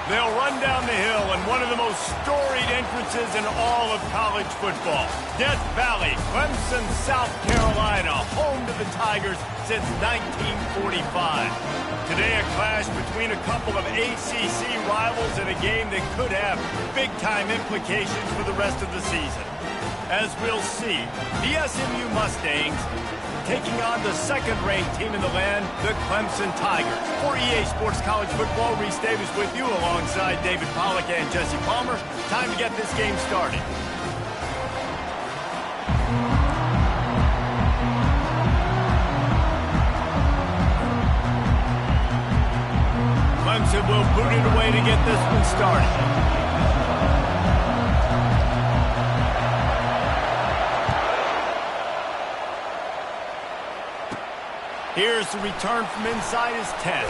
They'll run down the hill in one of the most storied entrances in all of college football. Death Valley, Clemson, South Carolina, home to the Tigers since 1945. Today, a clash between a couple of ACC rivals in a game that could have big-time implications for the rest of the season. As we'll see, the SMU Mustangs taking on the second-ranked team in the land, the Clemson Tigers. For EA Sports College Football, Reese Davis with you alongside David Pollack and Jesse Palmer. Time to get this game started. Clemson will boot it away to get this one started. Here's the return from inside his 10.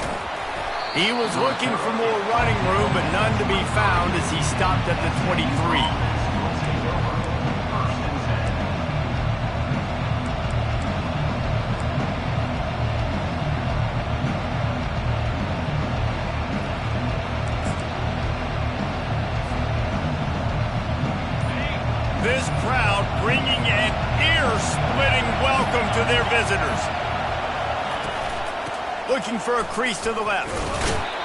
He was looking for more running room, but none to be found as he stopped at the 23. This crowd bringing an ear-splitting welcome to their visitors. Looking for a crease to the left.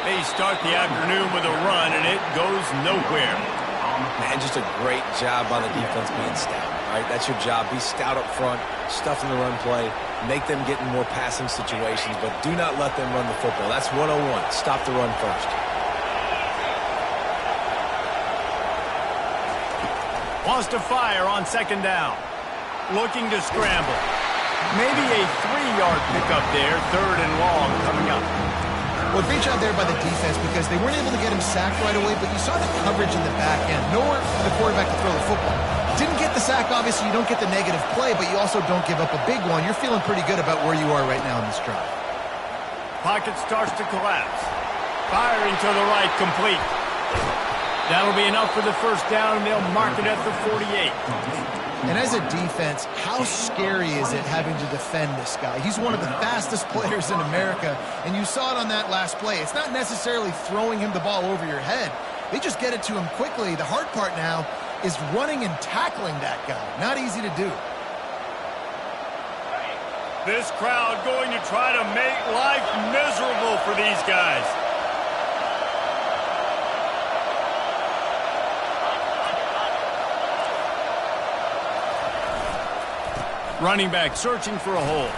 They start the afternoon with a run, and it goes nowhere. Man, just a great job by the defense being stout. All right, that's your job. Be stout up front, stuff in the run play, make them get in more passing situations, but do not let them run the football. That's 101. Stop the run first. Wants to fire on second down. Looking to scramble. Maybe a 3-yard pickup there, third and long coming up. Well, great job there by the defense because they weren't able to get him sacked right away, but you saw the coverage in the back end. Nowhere for the quarterback to throw the football. Didn't get the sack, obviously. You don't get the negative play, but you also don't give up a big one. You're feeling pretty good about where you are right now in this drive. Pocket starts to collapse. Firing to the right, complete. That'll be enough for the first down, and they'll mark it at the 48. And as a defense, how scary is it having to defend this guy? He's one of the fastest players in America, and you saw it on that last play. It's not necessarily throwing him the ball over your head. They just get it to him quickly. The hard part now is running and tackling that guy. Not easy to do. This crowd going to try to make life miserable for these guys. Running back searching for a hole.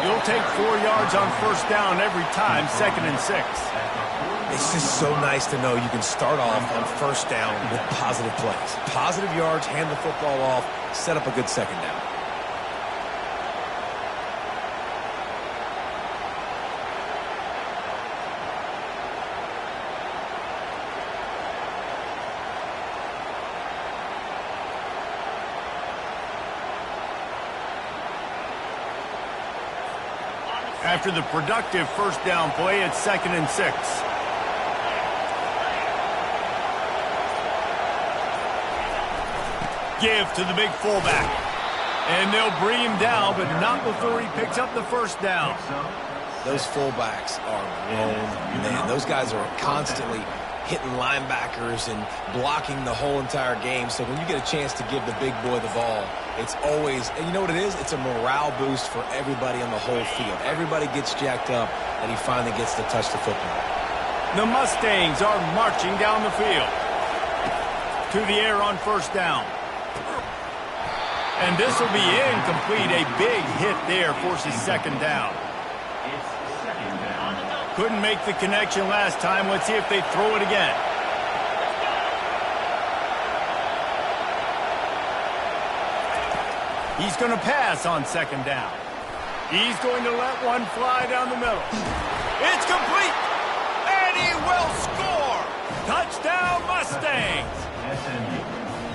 You'll take 4 yards on first down every time, 2nd and 6. It's just so nice to know you can start off on first down with positive plays. Positive yards, hand the football off, set up a good second down. After the productive first down play, it's 2nd and 6. Give to the big fullback. And they'll bring him down, but not before he picks up the first down. Those fullbacks are grown men. Those guys are constantly hitting linebackers and blocking the whole entire game. So when you get a chance to give the big boy the ball, it's always, and you know what it is? It's a morale boost for everybody on the whole field. Everybody gets jacked up, and he finally gets to touch the football. The Mustangs are marching down the field. To the air on first down. And this will be incomplete. A big hit there forces second down. Couldn't make the connection last time. Let's see if they throw it again. He's going to pass on second down. He's going to let one fly down the middle. It's complete. And he will score. Touchdown, Mustangs.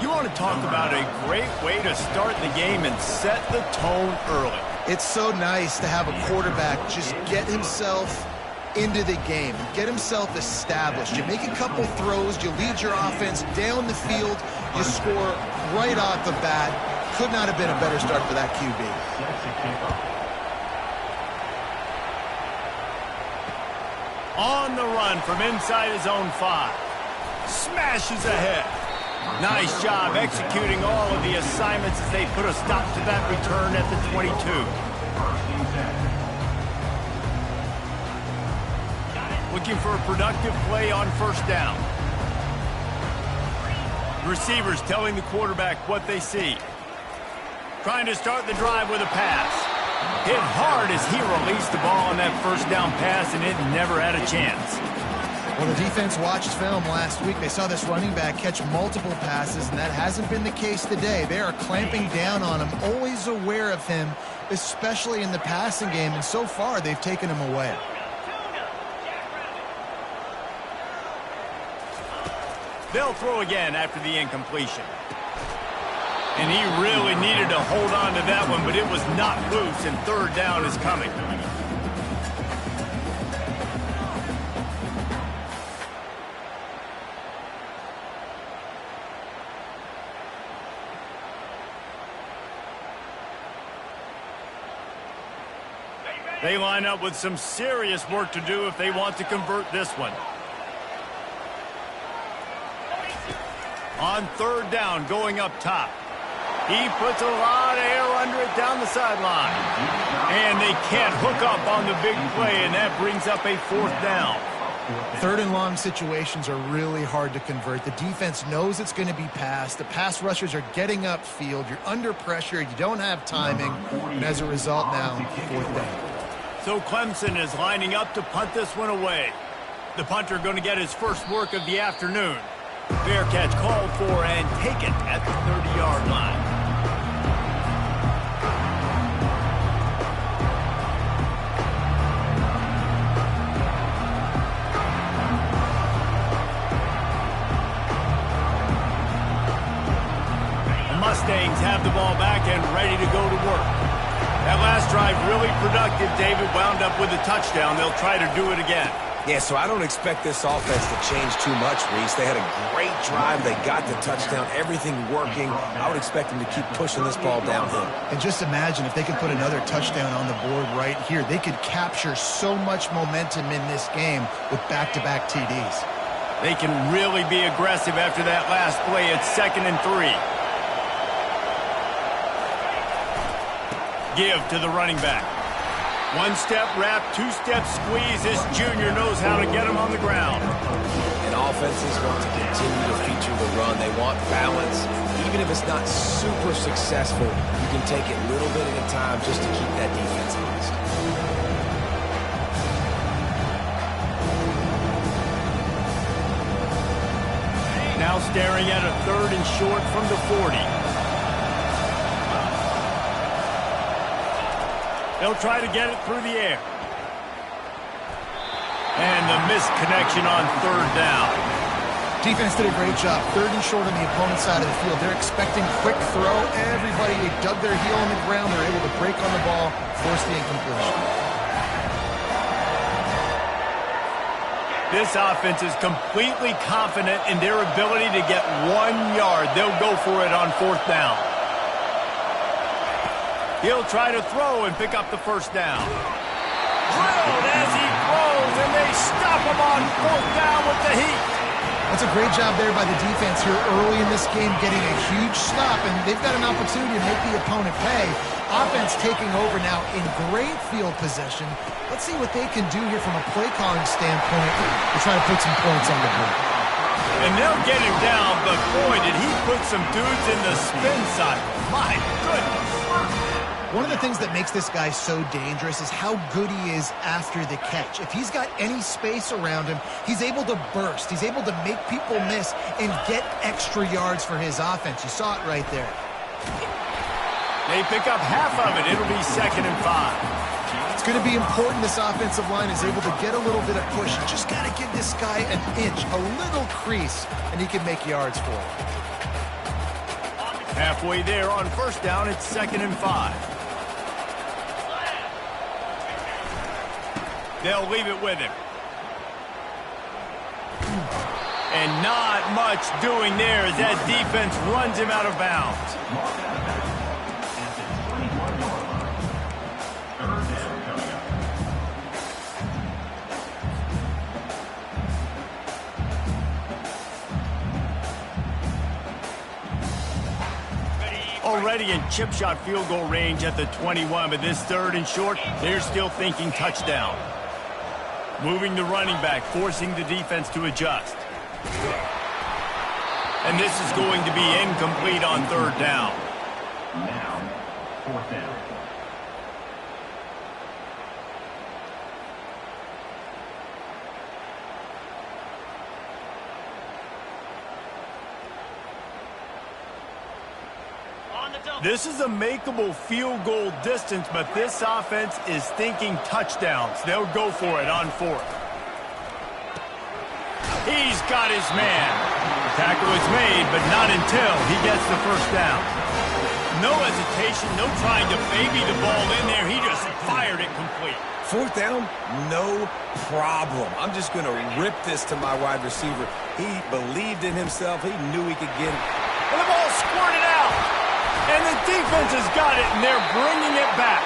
You want to talk about a great way to start the game and set the tone early. It's so nice to have a quarterback just get himself into the game, get himself established. You make a couple throws, you lead your offense down the field, you score right off the bat. Could not have been a better start for that QB. On the run from inside his own 5. Smashes ahead. Nice job executing all of the assignments as they put a stop to that return at the 22. Looking for a productive play on first down. Receivers telling the quarterback what they see. Trying to start the drive with a pass. Hit hard as he released the ball on that first down pass, and it never had a chance. Well, the defense watched film last week. They saw this running back catch multiple passes, and that hasn't been the case today. They are clamping down on him, always aware of him, especially in the passing game, and so far they've taken him away. They'll throw again after the incompletion. And he really needed to hold on to that one, but it was not loose, and third down is coming. They line up with some serious work to do if they want to convert this one. On third down, going up top. He puts a lot of air under it down the sideline. And they can't hook up on the big play, and that brings up a fourth down. Third and long situations are really hard to convert. The defense knows it's going to be passed. The pass rushers are getting upfield. You're under pressure. You don't have timing. And as a result now, fourth down. So Clemson is lining up to punt this one away. The punter going to get his first work of the afternoon. Fair catch called for and taken at the 30-yard line. The Mustangs have the ball back and ready to go to work. That last drive really productive. David wound up with a touchdown. They'll try to do it again. Yeah, so I don't expect this offense to change too much, Reese. They had a great drive. They got the touchdown. Everything working. I would expect them to keep pushing this ball downhill. And just imagine if they could put another touchdown on the board right here. They could capture so much momentum in this game with back-to-back TDs. They can really be aggressive after that last play. It's 2nd and 3. Give to the running back. One-step wrap, two-step squeeze. This junior knows how to get him on the ground. And offenses want to continue to feature the run. They want balance. Even if it's not super successful, you can take it little bit at a time just to keep that defense honest. Now staring at a 3rd and short from the 40. They'll try to get it through the air. And the misconnection on 3rd down. Defense did a great job. 3rd and short on the opponent's side of the field. They're expecting quick throw. Everybody, they dug their heel on the ground. They're able to break on the ball, force the incompletion. This offense is completely confident in their ability to get 1 yard. They'll go for it on 4th down. He'll try to throw and pick up the first down. Drilled as he throws, and they stop him on 4th down with the heat. That's a great job there by the defense here early in this game, getting a huge stop, and they've got an opportunity to make the opponent pay. Offense taking over now in great field possession. Let's see what they can do here from a play calling standpoint to try to put some points on the board. And they'll get him down, but boy, did he put some dudes in the spin cycle. My goodness. One of the things that makes this guy so dangerous is how good he is after the catch. If he's got any space around him, he's able to burst. He's able to make people miss and get extra yards for his offense. You saw it right there. They pick up half of it. It'll be 2nd and 5. It's going to be important this offensive line is able to get a little bit of push. You just got to give this guy an inch, a little crease, and he can make yards for it. Halfway there on 1st down, it's 2nd and 5. They'll leave it with him. And not much doing there as that defense runs him out of bounds. already in chip shot field goal range at the 21, but this third and short, they're still thinking touchdown. Moving the running back, forcing the defense to adjust. And this is going to be incomplete on third down. Now, fourth down. This is a makeable field goal distance, but this offense is thinking touchdowns. They'll go for it on fourth. He's got his man. The tackle is made, but not until he gets the first down. No hesitation, no trying to baby the ball in there. He just fired it complete. Fourth down, no problem. I'm just going to rip this to my wide receiver. He believed in himself. He knew he could get it. And the ball squirted out. And the defense has got it, and they're bringing it back.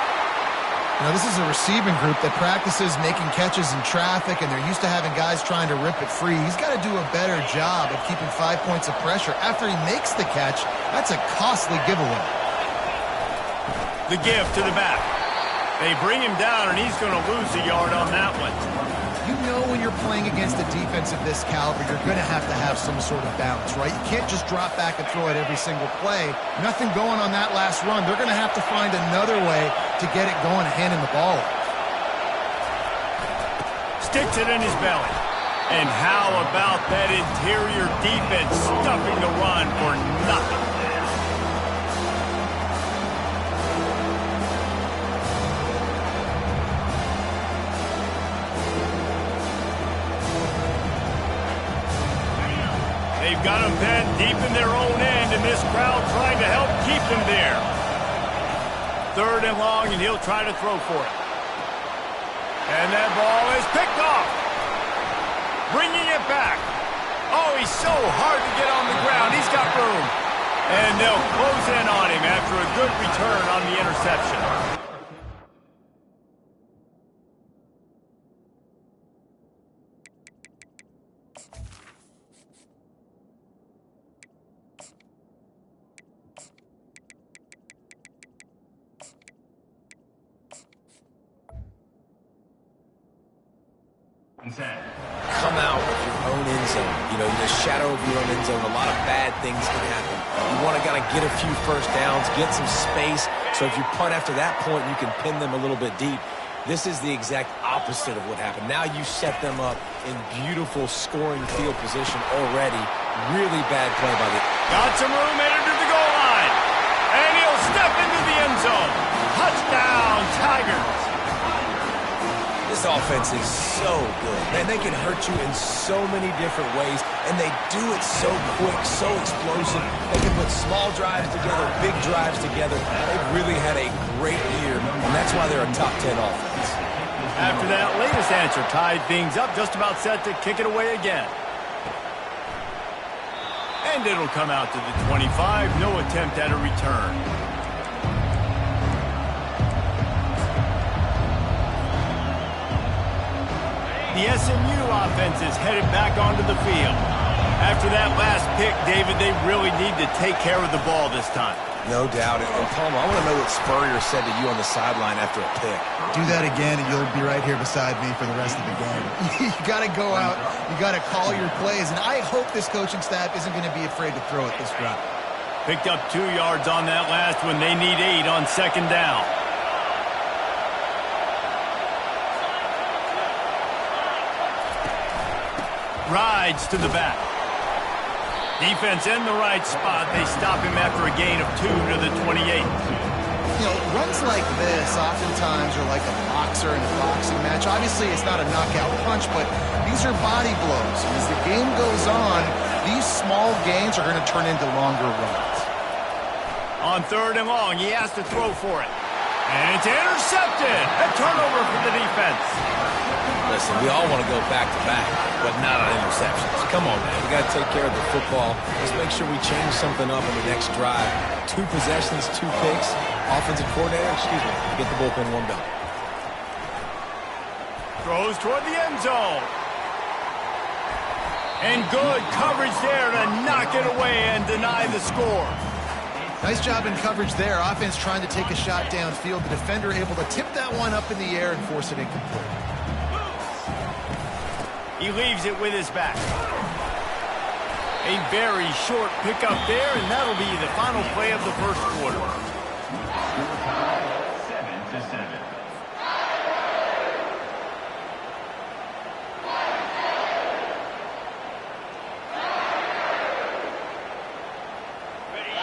Now, this is a receiving group that practices making catches in traffic, and they're used to having guys trying to rip it free. He's got to do a better job of keeping 5 points of pressure. After he makes the catch, that's a costly giveaway. The give to the back. They bring him down, and he's going to lose a yard on that one. You know when you're playing against a defense of this caliber, you're going to have some sort of balance, right? You can't just drop back and throw it every single play. Nothing going on that last run. They're going to have to find another way to get it going and handing the ball off. Sticks it in his belly. And how about that interior defense stuffing the run for nothing? They've got them penned deep in their own end, and this crowd trying to help keep them there. Third and long, and he'll try to throw for it. And that ball is picked off. Bringing it back. Oh, he's so hard to get on the ground. He's got room. And they'll close in on him after a good return on the interception. Come out with your own end zone. You know, in the shadow of your own end zone, a lot of bad things can happen. You want to kind of get a few first downs, get some space, so if you punt after that point, you can pin them a little bit deep. This is the exact opposite of what happened. Now you set them up in beautiful scoring field position already. Really bad play by the... Got some room headed to the goal line. And he'll step into the end zone. Touchdown, Tigers. This offense is so good. Man, they can hurt you in so many different ways, and they do it so quick, so explosive. They can put small drives together, big drives together. They've really had a great year, and that's why they're a top 10 offense. After that latest answer, tied things up, just about set to kick it away again. And it'll come out to the 25. No attempt at a return. The SMU offense is headed back onto the field. After that last pick, David, they really need to take care of the ball this time. No doubt. And Palmer, I want to know what Spurrier said to you on the sideline after a pick. Do that again, and you'll be right here beside me for the rest of the game. You got to go out. You got to call your plays, and I hope this coaching staff isn't going to be afraid to throw it this route. Picked up 2 yards on that last one. They need 8 on second down. Rides to the back. Defense in the right spot. They stop him after a gain of 2 to the 28. You know, runs like this oftentimes are like a boxer in a boxing match. Obviously, it's not a knockout punch, but these are body blows. And as the game goes on, these small gains are going to turn into longer runs. On third and long, he has to throw for it. And it's intercepted. A turnover for the defense. Listen, we all want to go back-to-back, but not on interceptions. Come on, man. We got to take care of the football. Let's make sure we change something up on the next drive. 2 possessions, 2 picks. Offensive coordinator, get the bullpen warmed up. Throws toward the end zone. And good coverage there to knock it away and deny the score. Nice job in coverage there. Offense trying to take a shot downfield. The defender able to tip that one up in the air and force it incomplete. He leaves it with his back. A very short pickup there, and that'll be the final play of the first quarter. 7-7.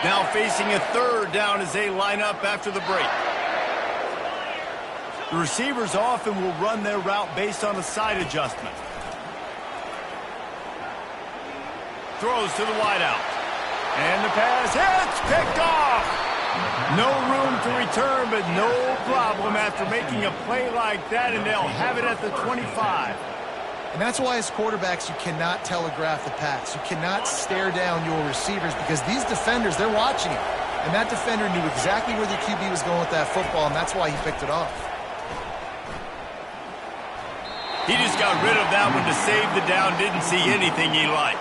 Now facing a third down as they line up after the break. The receivers often will run their route based on a side adjustment. Throws to the wideout. And the pass hits, picked off. No room to return, but no problem after making a play like that, and they'll have it at the 25. And that's why as quarterbacks you cannot telegraph the pass. You cannot stare down your receivers because these defenders, they're watching it. And that defender knew exactly where the QB was going with that football, and that's why he picked it off. He just got rid of that one to save the down, didn't see anything he liked.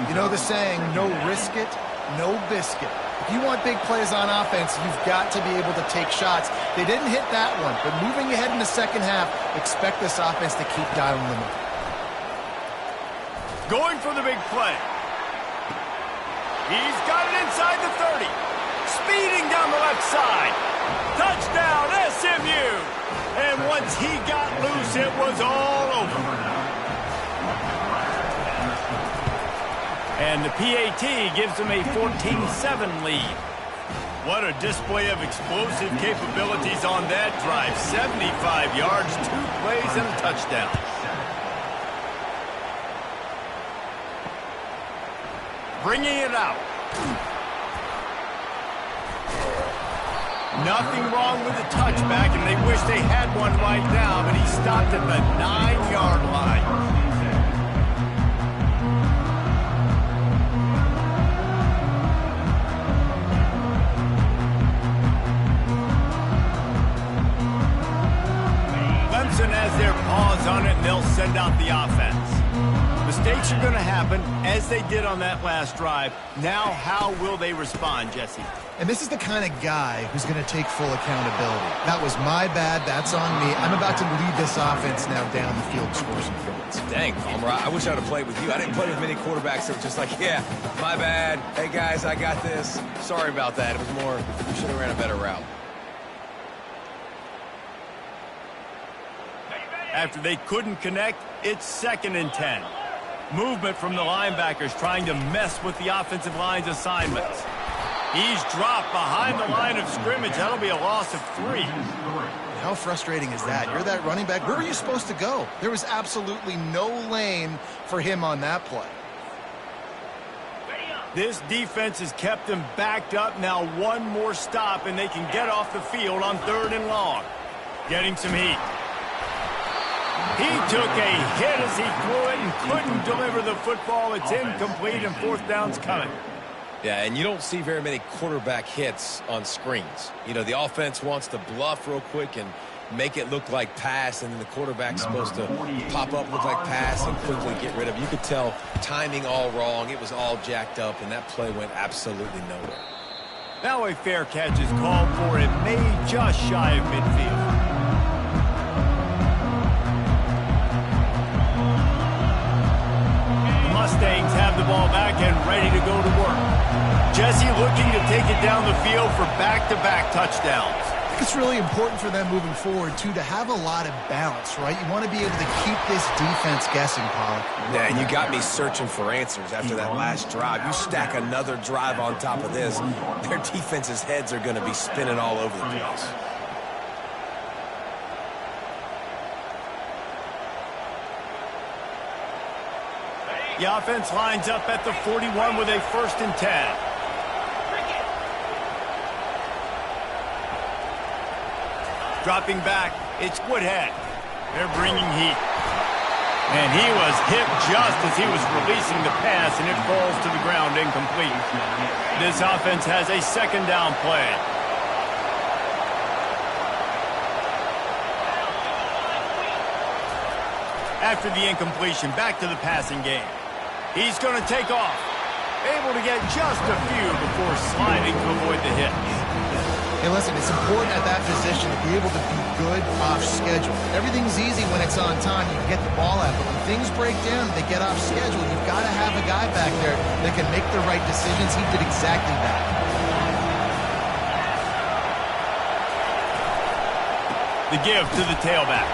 You know the saying, no risk it, no biscuit. If you want big plays on offense, you've got to be able to take shots. They didn't hit that one, but moving ahead in the second half, expect this offense to keep dialing them up. Going for the big play. He's got it inside the 30. Speeding down the left side. Touchdown, SMU. And once he got loose, it was all over. And the PAT gives him a 14-7 lead. What a display of explosive capabilities on that drive. 75 yards, 2 plays, and a touchdown. Bringing it out. Nothing wrong with the touchback, and they wish they had one right now, but he stopped at the 9-yard line. Clemson has their paws on it, and they'll send out the offense. Mistakes are going to happen, as they did on that last drive. Now, how will they respond, Jesse? And this is the kind of guy who's going to take full accountability. That was my bad. That's on me. I'm about to lead this offense now down the field and score some points. Dang, Palmer, I wish I'd have played with you. I didn't play with many quarterbacks that were just like, yeah, my bad. Hey, guys, I got this. Sorry about that. It was more, we should have ran a better route. After they couldn't connect, it's 2nd and 10. Movement from the linebackers trying to mess with the offensive line's assignments. He's dropped behind the line of scrimmage. That'll be a loss of 3. How frustrating is that? You're that running back. Where were you supposed to go? There was absolutely no lane for him on that play. This defense has kept them backed up. Now one more stop, and they can get off the field on 3rd and long. Getting some heat. He took a hit as he threw it and couldn't deliver the football. It's incomplete, and 4th down's coming. Yeah, and you don't see very many quarterback hits on screens. You know, the offense wants to bluff real quick and make it look like pass, and then the quarterback's supposed to pop up, look like pass, and quickly get rid of it. You could tell timing all wrong. It was all jacked up, and that play went absolutely nowhere. Now a fair catch is called for. It may just shy of midfield. Mustangs have the ball back and ready to go to work. Jesse looking to take it down the field for back-to-back touchdowns. I think it's really important for them moving forward, too, to have a lot of balance, right? You want to be able to keep this defense guessing, Pollock. Yeah, and you got me searching for answers after that last drive. You stack another drive on top of this, their defense's heads are going to be spinning all over the place. The offense lines up at the 41 with a 1st and 10. Dropping back, it's Woodhead. They're bringing heat. And he was hit just as he was releasing the pass, and it falls to the ground incomplete. This offense has a 2nd down play. After the incompletion, back to the passing game. He's going to take off. Able to get just a few before sliding to avoid the hit. Hey, listen, it's important at that position to be able to be good off schedule. Everything's easy when it's on time. You can get the ball out, but when things break down, they get off schedule. You've got to have a guy back there that can make the right decisions. He did exactly that. The give to the tailback.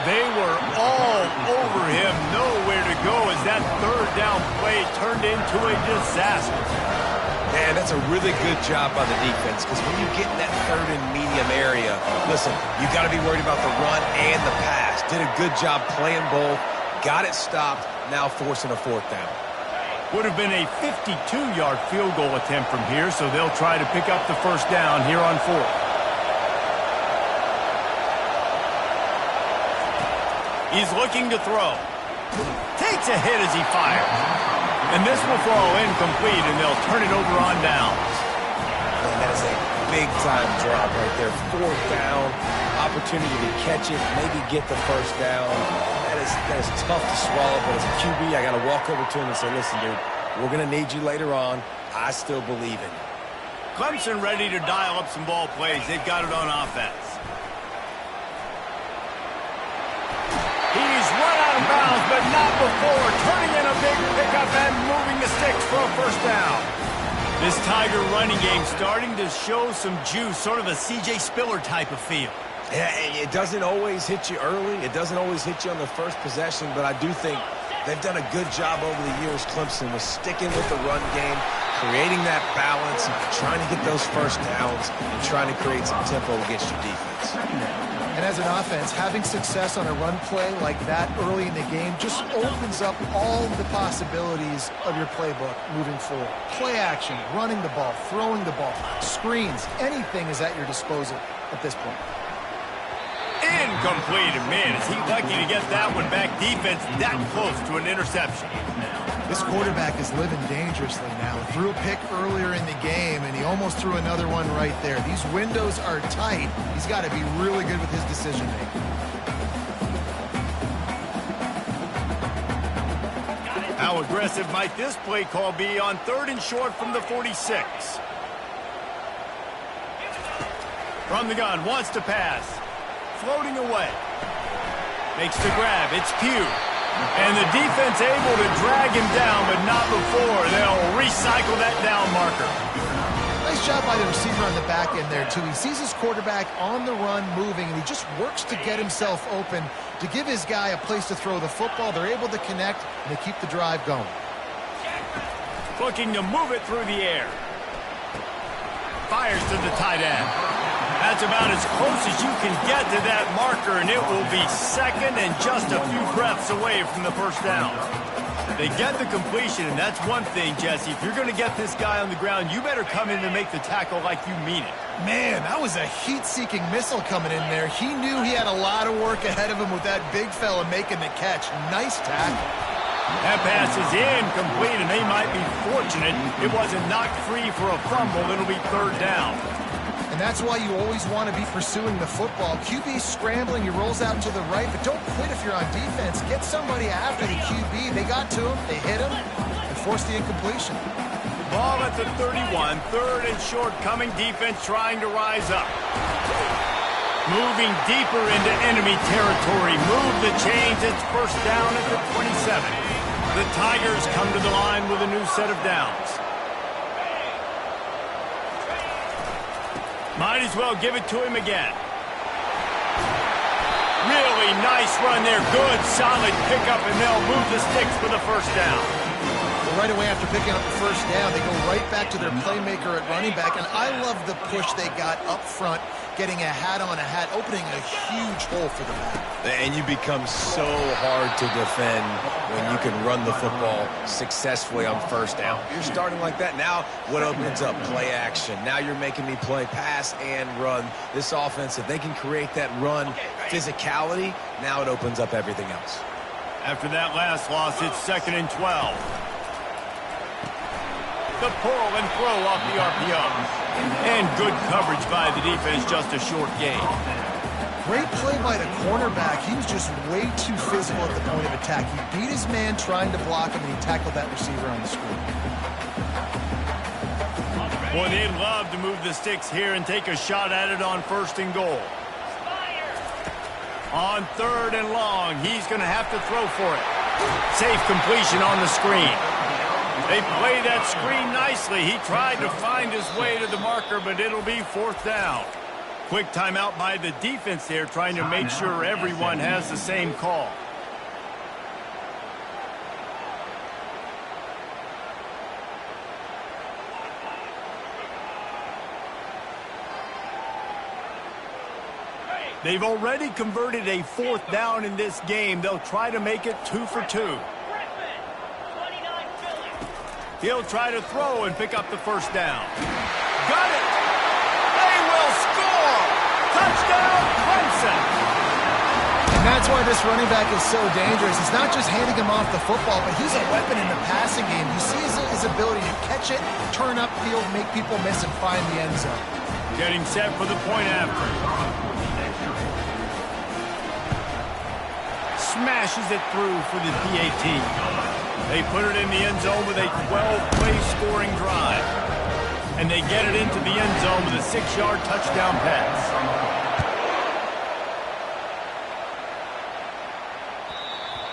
They were all over him, nowhere to go as that third down play turned into a disaster. Man, that's a really good job by the defense because when you get in that third and medium area, listen, you got to be worried about the run and the pass. Did a good job playing both, got it stopped, now forcing a fourth down. Would have been a 52-yard field goal attempt from here, so they'll try to pick up the first down here on fourth. He's looking to throw. Takes a hit as he fires. And this will fall incomplete, and they'll turn it over on downs. Man, that is a big-time drop right there. Fourth down, opportunity to catch it, maybe get the first down. That is tough to swallow, but as a QB, I got to walk over to him and say, listen, dude, we're going to need you later on. I still believe in you. Clemson ready to dial up some ball plays. They've got it on offense. He's run out of bounds, but not before. Turning in a big pickup and moving the sticks for a first down. This Tiger running game starting to show some juice, sort of a C.J. Spiller type of feel. Yeah, it doesn't always hit you early. It doesn't always hit you on the first possession, but I do think they've done a good job over the years, Clemson, with sticking with the run game, creating that balance, and trying to get those first downs and trying to create some tempo against your defense. And as an offense, having success on a run play like that early in the game just opens up all the possibilities of your playbook moving forward. Play action, running the ball, throwing the ball, screens, anything is at your disposal at this point. Incomplete, and man, is he lucky to get that one back. Defense that close to an interception. This quarterback is living dangerously now. Threw a pick earlier in the game, and he almost threw another one right there. These windows are tight. He's got to be really good with his decision-making. How aggressive might this play call be on 3rd and short from the 46? From the gun, wants to pass. Floating away. Makes the grab. It's Pugh. And the defense able to drag him down, but not before. They'll recycle that down marker. Nice job by the receiver on the back end there, too. He sees his quarterback on the run moving, and he just works to get himself open to give his guy a place to throw the football. They're able to connect, and they keep the drive going. Looking to move it through the air. Fires to the tight end. That's about as close as you can get to that marker, and it will be second and just a few breaths away from the first down. They get the completion, and that's one thing, Jesse. If you're going to get this guy on the ground, you better come in and make the tackle like you mean it. Man, that was a heat-seeking missile coming in there. He knew he had a lot of work ahead of him with that big fella making the catch. Nice tackle. That pass is incomplete, and they might be fortunate it wasn't knocked free for a fumble. It'll be 3rd down. And that's why you always want to be pursuing the football. QB's scrambling, he rolls out to the right, but don't quit if you're on defense. Get somebody after the QB. They got to him, they hit him, and forced the incompletion. Ball at the 31, 3rd and short, coming defense trying to rise up. Moving deeper into enemy territory. Move the chains, it's first down at the 27. The Tigers come to the line with a new set of downs. Might as well give it to him again. Really nice run there. Good, solid pickup, and they'll move the sticks for the first down. Well, right away after picking up the first down, they go right back to their playmaker at running back, and I love the push they got up front, getting a hat on a hat, opening a huge hole for the back. And you become so hard to defend when you can run the football successfully on first down. You're starting like that. Now what opens up? Play action. Now you're making me play pass and run. This offense, if they can create that run physicality, now it opens up everything else. After that last loss, it's 2nd and 12. The pull and throw off the RPO. And good coverage by the defense, just a short gain. Great play by the cornerback. He was just way too physical at the point of attack. He beat his man trying to block him, and he tackled that receiver on the screen. Well, they'd love to move the sticks here and take a shot at it on 1st and goal. On 3rd and long, he's going to have to throw for it. Safe completion on the screen. They play that screen nicely. He tried to find his way to the marker, but it'll be 4th down. Quick timeout by the defense there, trying to make sure everyone has the same call. They've already converted a 4th down in this game. They'll try to make it 2 for 2. He'll try to throw and pick up the 1st down. Got it! They will score! Touchdown, Clemson! And that's why this running back is so dangerous. It's not just handing him off the football, but he's a weapon in the passing game. You see his ability to catch it, turn upfield, make people miss, and find the end zone. Getting set for the point after. Smashes it through for the PAT. They put it in the end zone with a 12-play scoring drive. And they get it into the end zone with a 6-yard touchdown pass.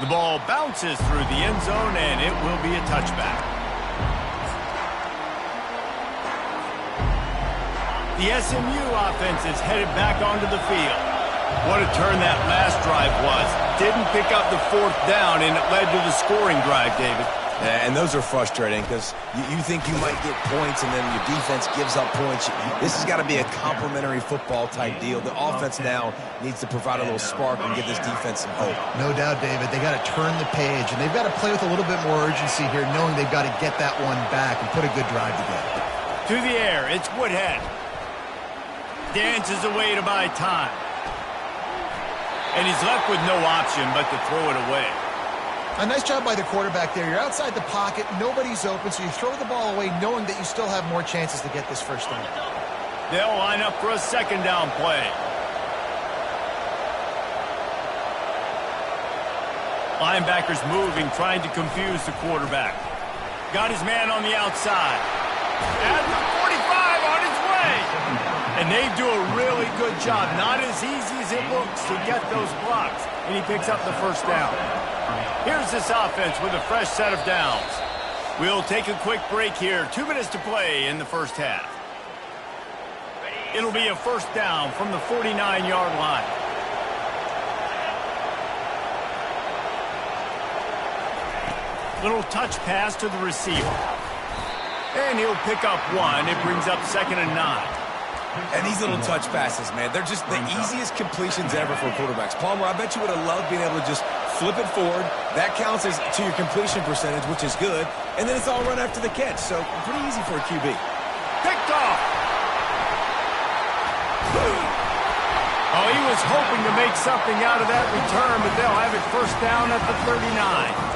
The ball bounces through the end zone, and it will be a touchback. The SMU offense is headed back onto the field. What a turn that last drive was. Didn't pick up the 4th down, and it led to the scoring drive, David. Yeah, and those are frustrating because you think you might get points and then your defense gives up points. This has got to be a complementary football type deal. The offense now needs to provide a little spark and give this defense some hope. No doubt, David. They got to turn the page, and they've got to play with a little bit more urgency here, knowing they've got to get that one back and put a good drive together. To the air, it's Woodhead. Dances away to buy time. And he's left with no option but to throw it away. A nice job by the quarterback there. You're outside the pocket, nobody's open, so you throw the ball away knowing that you still have more chances to get this 1st down. They'll line up for a 2nd down play. Linebackers moving, trying to confuse the quarterback. Got his man on the outside. At the 45 on his way. And they do a really good job. Not as easy as it looks to get those blocks. And he picks up the 1st down. Here's this offense with a fresh set of downs. We'll take a quick break here. 2 minutes to play in the 1st half. It'll be a 1st down from the 49-yard line. Little touch pass to the receiver. And he'll pick up 1. It brings up 2nd and 9. And these little touch passes, man, they're just the easiest completions ever for quarterbacks. Palmer, I bet you would have loved being able to just flip it forward. That counts as to your completion percentage, which is good. And then it's all run after the catch, so pretty easy for a QB. Picked off. Oh, he was hoping to make something out of that return, but they'll have it 1st down at the 39.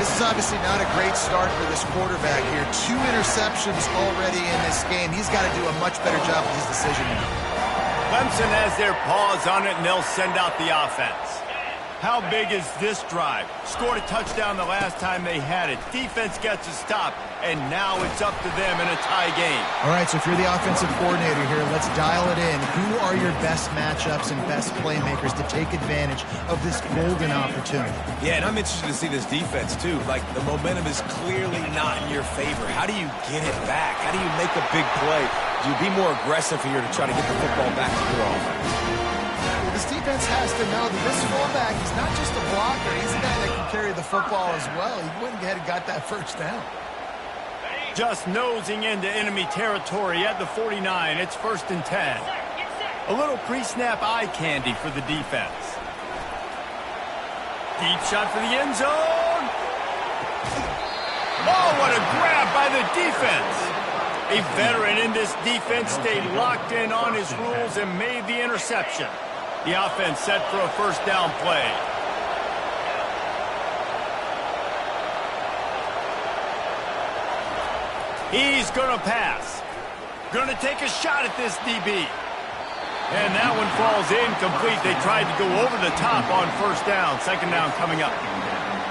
This is obviously not a great start for this quarterback here. 2 interceptions already in this game. He's got to do a much better job with his decision now. Clemson has their paws on it, and they'll send out the offense. How big is this drive? Scored a touchdown the last time they had it. Defense gets a stop, and now it's up to them in a tie game. All right, so if you're the offensive coordinator here, let's dial it in. Who are your best matchups and best playmakers to take advantage of this golden opportunity? Yeah, and I'm interested to see this defense, too. Like, the momentum is clearly not in your favor. How do you get it back? How do you make a big play? Do you be more aggressive here to try to get the football back to your offense? This defense has to know that this fullback is not just a blocker. He's a guy that can carry the football as well. He went ahead and got that 1st down. Just nosing into enemy territory at the 49. It's 1st and 10. A little pre-snap eye candy for the defense. Deep shot for the end zone. Oh, what a grab by the defense. A veteran in this defense stayed locked in on his rules and made the interception. The offense set for a 1st down play. He's going to pass. Going to take a shot at this DB. And that one falls incomplete. They tried to go over the top on 1st down. 2nd down coming up.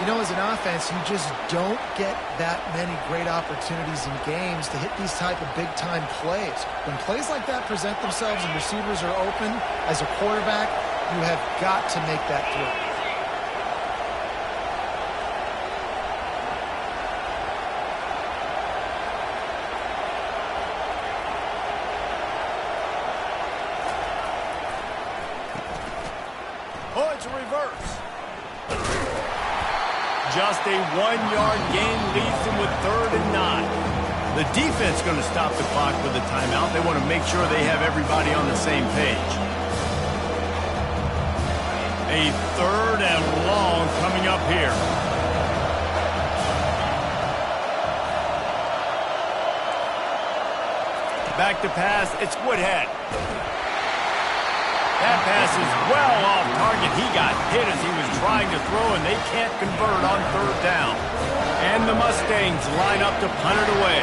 You know, as an offense, you just don't get that many great opportunities in games to hit these type of big-time plays. When plays like that present themselves and receivers are open, as a quarterback, you have got to make that throw. Oh, it's a reverse. Just a 1-yard gain leaves them with 3rd and 9. The defense going to stop the clock with a timeout. They want to make sure they have everybody on the same page. A 3rd and long coming up here. Back to pass. It's Woodhead. That pass is well off target. He got hit as he was trying to throw, and they can't convert on 3rd down. And the Mustangs line up to punt it away.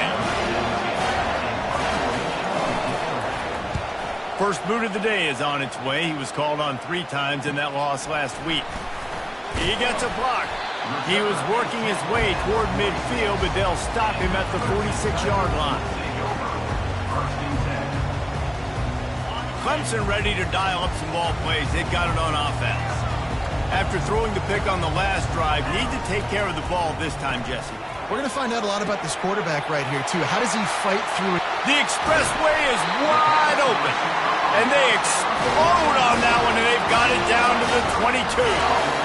First boot of the day is on its way. He was called on 3 times in that loss last week. He gets a block. He was working his way toward midfield, but they'll stop him at the 46-yard line. Clemson ready to dial up some ball plays. They've got it on offense. After throwing the pick on the last drive, need to take care of the ball this time, Jesse. We're going to find out a lot about this quarterback right here, too. How does he fight through it? The expressway is wide open, and they explode on that one, and they've got it down to the 22.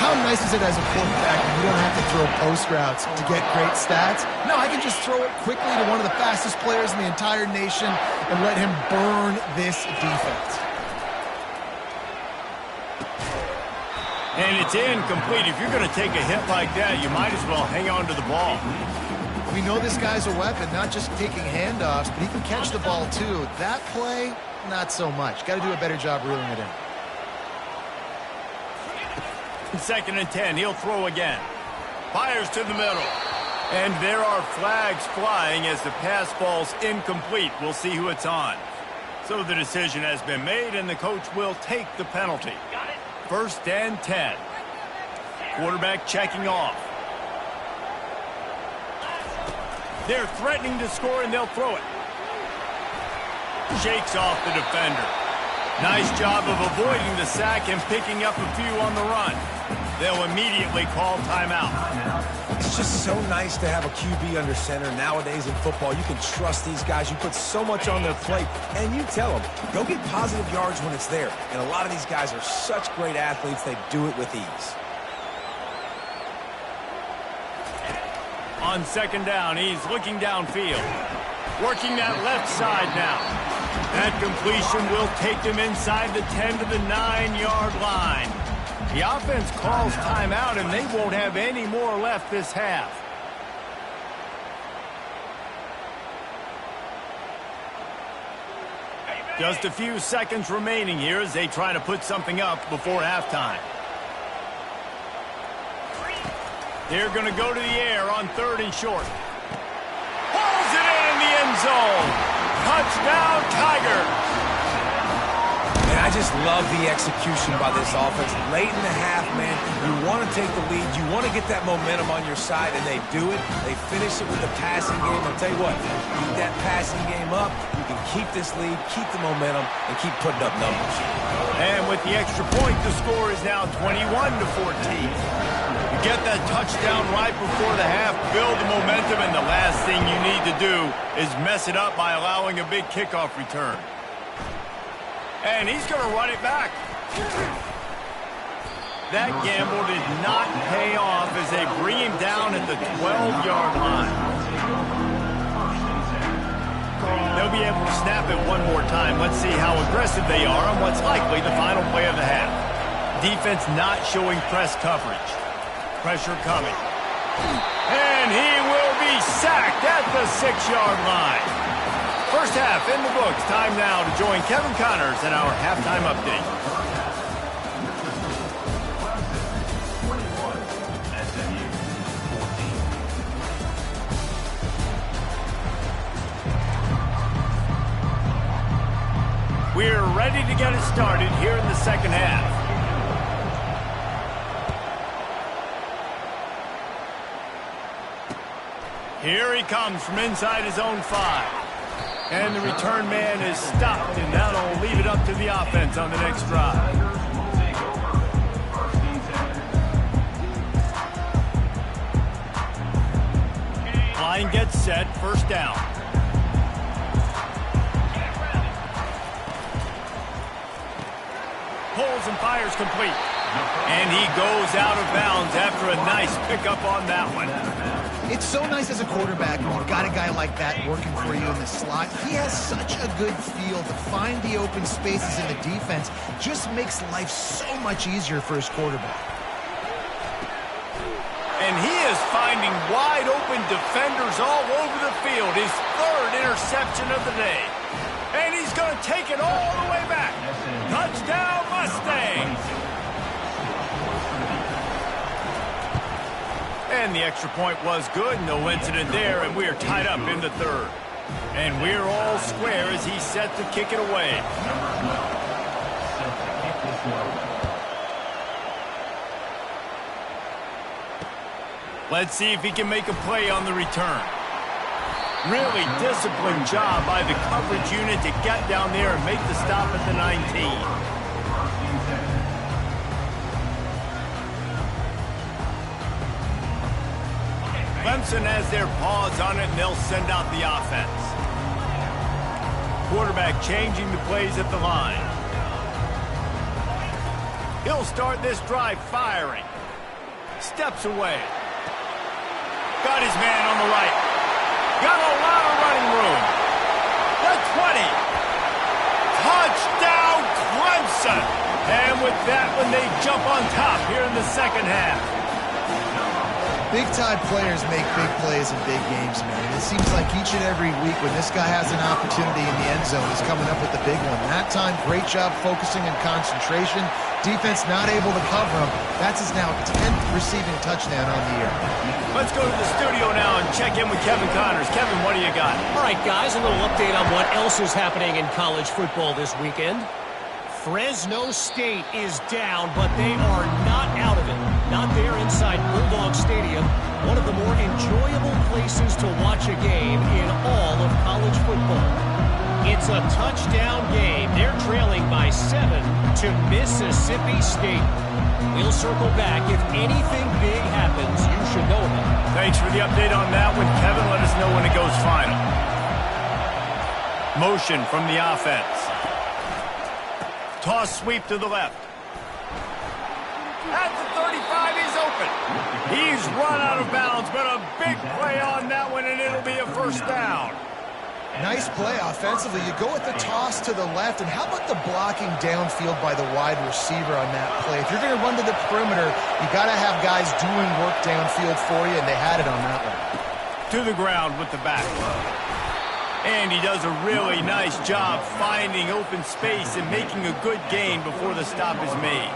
How nice is it as a quarterback when you don't have to throw post routes to get great stats? No, I can just throw it quickly to one of the fastest players in the entire nation and let him burn this defense. And it's incomplete. If you're going to take a hit like that, you might as well hang on to the ball. We know this guy's a weapon, not just taking handoffs, but he can catch the ball too. That play, not so much. Got to do a better job reeling it in. 2nd and 10, he'll throw again. Fires to the middle. And there are flags flying as the pass falls incomplete. We'll see who it's on. So the decision has been made, and the coach will take the penalty. 1st and 10. Quarterback checking off. They're threatening to score, and they'll throw it. Shakes off the defender. Nice job of avoiding the sack and picking up a few on the run. They'll immediately call timeout. It's just so nice to have a QB under center nowadays in football. You can trust these guys. You put so much on their plate, and you tell them, go get positive yards when it's there. And a lot of these guys are such great athletes, they do it with ease. On 2nd down, he's looking downfield. Working that left side now. That completion will take them inside the 10 to the 9-yard line. The offense calls timeout, and they won't have any more left this half. Just a few seconds remaining here as they try to put something up before halftime. They're going to go to the air on 3rd and short. Pulls it in the end zone. Touchdown, Tigers. And I just love the execution by this offense. Late in the half, man, you want to take the lead. You want to get that momentum on your side, and they do it. They finish it with the passing game. I'll tell you what, keep that passing game up. You can keep this lead, keep the momentum, and keep putting up numbers. And with the extra point, the score is now 21-14. You get that touchdown right before the half, build the momentum, and the last thing you need to do is mess it up by allowing a big kickoff return. And he's going to run it back. That gamble did not pay off as they bring him down at the 12-yard line. They'll be able to snap it one more time. Let's see how aggressive they are on what's likely the final play of the half. Defense not showing press coverage. Pressure coming. And he will be sacked at the 6-yard line. First half in the books. Time now to join Kevin Connors in our halftime update. We're ready to get it started here in the second half. Here he comes from inside his own 5. And the return man is stopped, and now they'll leave it up to the offense on the next drive. Line gets set, first down. Pulls and fires complete. And he goes out of bounds after a nice pickup on that one. It's so nice as a quarterback when you've got a guy like that working for you in the slot. He has such a good feel to find the open spaces in the defense. Just makes life so much easier for his quarterback. And he is finding wide open defenders all over the field. His 3rd interception of the day. And he's going to take it all the way back. Touchdown Mustangs! And the extra point was good. No incident there, and we are tied up in the 3rd. And we're all square as he's set to kick it away. Let's see if he can make a play on the return. Really disciplined job by the coverage unit to get down there and make the stop at the 19. Clemson has their paws on it, and they'll send out the offense. Quarterback changing the plays at the line. He'll start this drive firing. Steps away. Got his man on the right. Got a lot of running room. The 20. Touchdown, Clemson. And with that one, they jump on top here in the second half. Big-time players make big plays in big games, man. And it seems like each and every week when this guy has an opportunity in the end zone, he's coming up with the big one. That time, great job focusing and concentration. Defense not able to cover him. That's his now 10th receiving touchdown on the year. Let's go to the studio now and check in with Kevin Connors. Kevin, what do you got? All right, guys, a little update on what else is happening in college football this weekend. Fresno State is down, but they are not out of it. Not there inside Bulldog Stadium, one of the more enjoyable places to watch a game in all of college football. It's a touchdown game. They're trailing by 7 to Mississippi State. We'll circle back. If anything big happens, you should know about it. Thanks for the update on that one, Kevin. Let us know when it goes final. Motion from the offense. Toss sweep to the left. At the 35, he's open. He's run out of bounds, but a big play on that one, and it'll be a first down. Nice play offensively. You go with the toss to the left, and how about the blocking downfield by the wide receiver on that play? If you're going to run to the perimeter, you got to have guys doing work downfield for you, and they had it on that one. To the ground with the back. And he does a really nice job finding open space and making a good gain before the stop is made.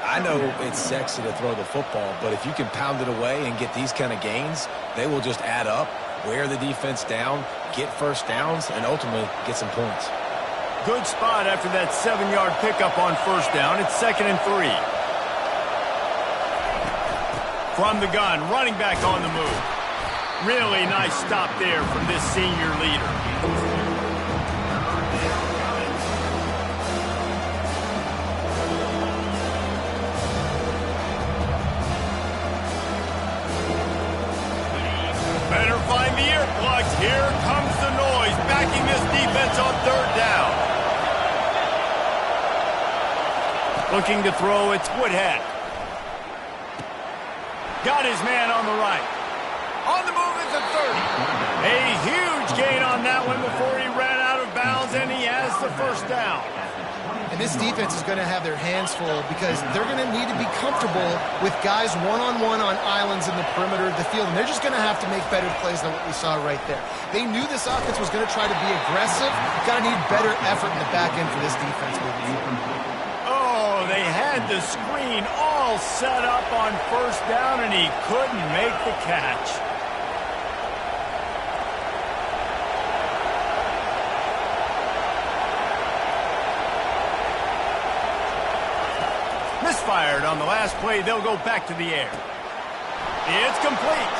I know it's sexy to throw the football, but if you can pound it away and get these kind of gains, they will just add up, wear the defense down, get first downs, and ultimately get some points. Good spot after that 7-yard pickup on first down. It's 2nd and 3. From the gun, running back on the move. Really nice stop there from this senior leader. Better find the earplugs. Here comes the noise, backing this defense on 3rd down. Looking to throw, it's Woodhead. Got his man on the right. On the move is a 30. A huge gain on that one before he ran out of bounds, and he has the first down. And this defense is going to have their hands full because they're going to need to be comfortable with guys one-on-one on islands in the perimeter of the field, and they're just going to have to make better plays than what we saw right there. They knew this offense was going to try to be aggressive. Got to need better effort in the back end for this defense moving forward. Oh, they had the screen all set up on first down, and he couldn't make the catch. Misfired on the last play. They'll go back to the air. It's complete.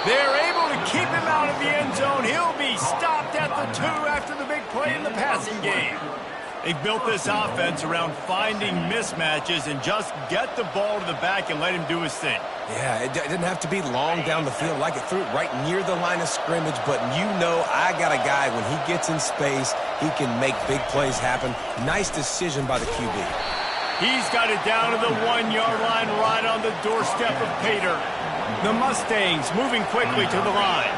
They're able to keep him out of the end zone. He'll be stopped at the 2 after the big play in the passing game. They've built this offense around finding mismatches and just get the ball to the back and let him do his thing. Yeah, it didn't have to be long down the field. Like it threw it right near the line of scrimmage, but you know I got a guy, when he gets in space, he can make big plays happen. Nice decision by the QB. He's got it down to the 1-yard line right on the doorstep of Pater. The Mustangs moving quickly to the line.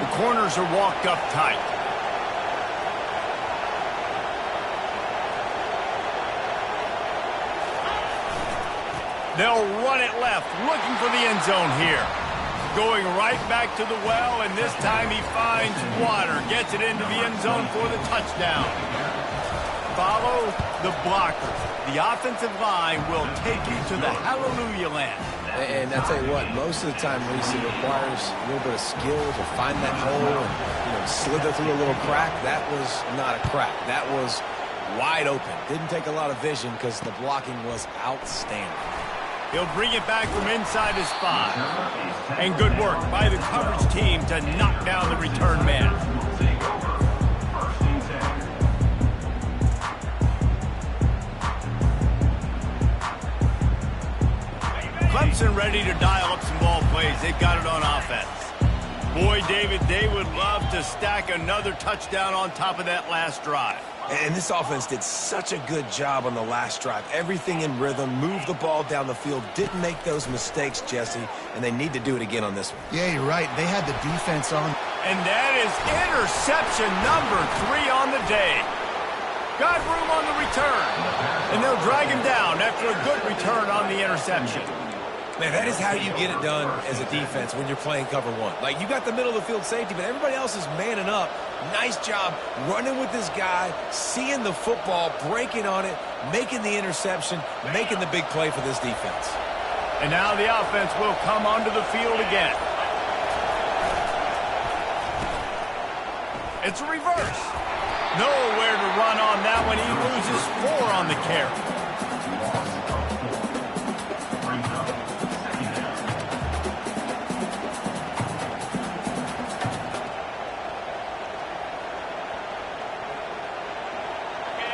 The corners are walked up tight. They'll run it left, looking for the end zone here. Going right back to the well, and this time he finds water. Gets it into the end zone for the touchdown. Follow the blockers. The offensive line will take you to the hallelujah land. And I tell you what, most of the time, Reese, it requires a little bit of skill to find that hole and slither through a little crack. That was not a crack. That was wide open. Didn't take a lot of vision because the blocking was outstanding. He'll bring it back from inside his 5. And good work by the coverage team to knock down the return man. Clemson ready to dial up some ball plays. They've got it on offense. Boy, David, they would love to stack another touchdown on top of that last drive. And this offense did such a good job on the last drive. Everything in rhythm, moved the ball down the field, didn't make those mistakes, Jesse, and they need to do it again on this one. Yeah, you're right. They had the defense on. And that is interception number 3 on the day. Got room on the return. And they'll drag him down after a good return on the interception. Man, that is how you get it done as a defense when you're playing cover 1. Like, you got the middle of the field safety, but everybody else is manning up. Nice job running with this guy, seeing the football, breaking on it, making the interception, making the big play for this defense. And now the offense will come onto the field again. It's a reverse. Nowhere to run on that one. He loses 4 on the carry.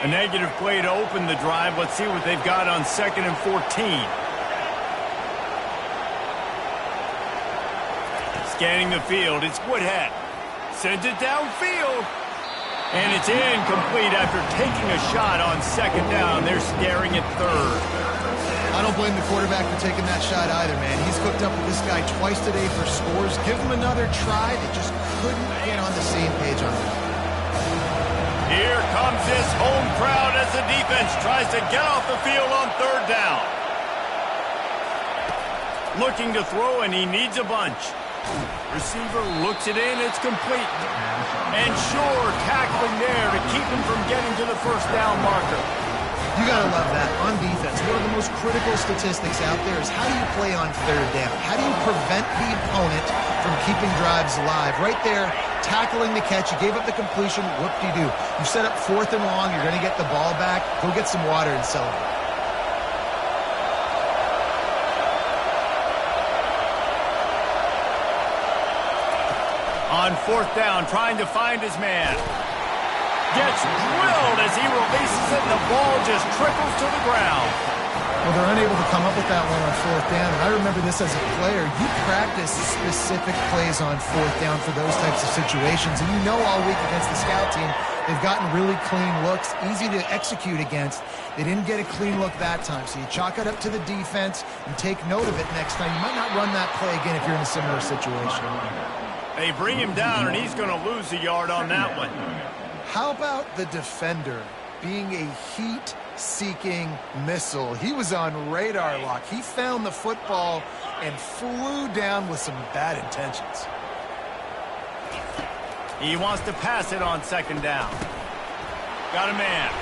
A negative play to open the drive. Let's see what they've got on 2nd and 14. Scanning the field, it's Woodhead. Sends it downfield. And it's incomplete after taking a shot on 2nd down. They're staring at 3rd. I don't blame the quarterback for taking that shot either, man. He's hooked up with this guy twice today for scores. Give him another try. They just couldn't get on the same page on that. Here comes this home crowd as the defense tries to get off the field on 3rd down. Looking to throw, and he needs a bunch. Receiver looks it in, it's complete. And sure, tackling there to keep him from getting to the 1st down marker. You gotta love that. On defense, one of the most critical statistics out there is how do you play on 3rd down? How do you prevent the opponent from keeping drives alive? Right there, tackling the catch. You gave up the completion. Whoop-de-doo. You set up 4th and long. You're going to get the ball back. Go get some water and celebrate. On 4th down, trying to find his man. Gets drilled as he releases it. The ball just trickles to the ground. Well, they're unable to come up with that one on 4th down. And I remember this as a player. You practice specific plays on 4th down for those types of situations. And you know all week against the scout team, they've gotten really clean looks, easy to execute against. They didn't get a clean look that time. So you chalk it up to the defense and take note of it next time. You might not run that play again if you're in a similar situation. They bring him down, and he's going to lose a yard on that one. How about the defender being a heat-seeking missile? He was on radar lock. He found the football and flew down with some bad intentions. He wants to pass it on 2nd down. Got a man.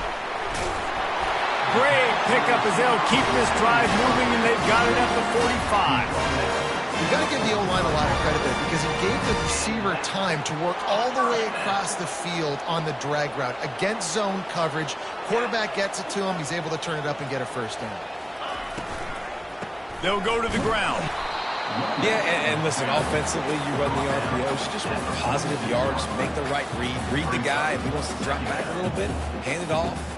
Great pickup as they'll keep this drive moving, and they've got it at the 45. You've got to give the O-line a lot of credit there because it gave the receiver time to work all the way across the field on the drag route against zone coverage. Quarterback gets it to him. He's able to turn it up and get a 1st down. They'll go to the ground. Yeah, and listen, offensively, you run the RPOs, you just want positive yards, make the right read the guy. If he wants to drop back a little bit, hand it off.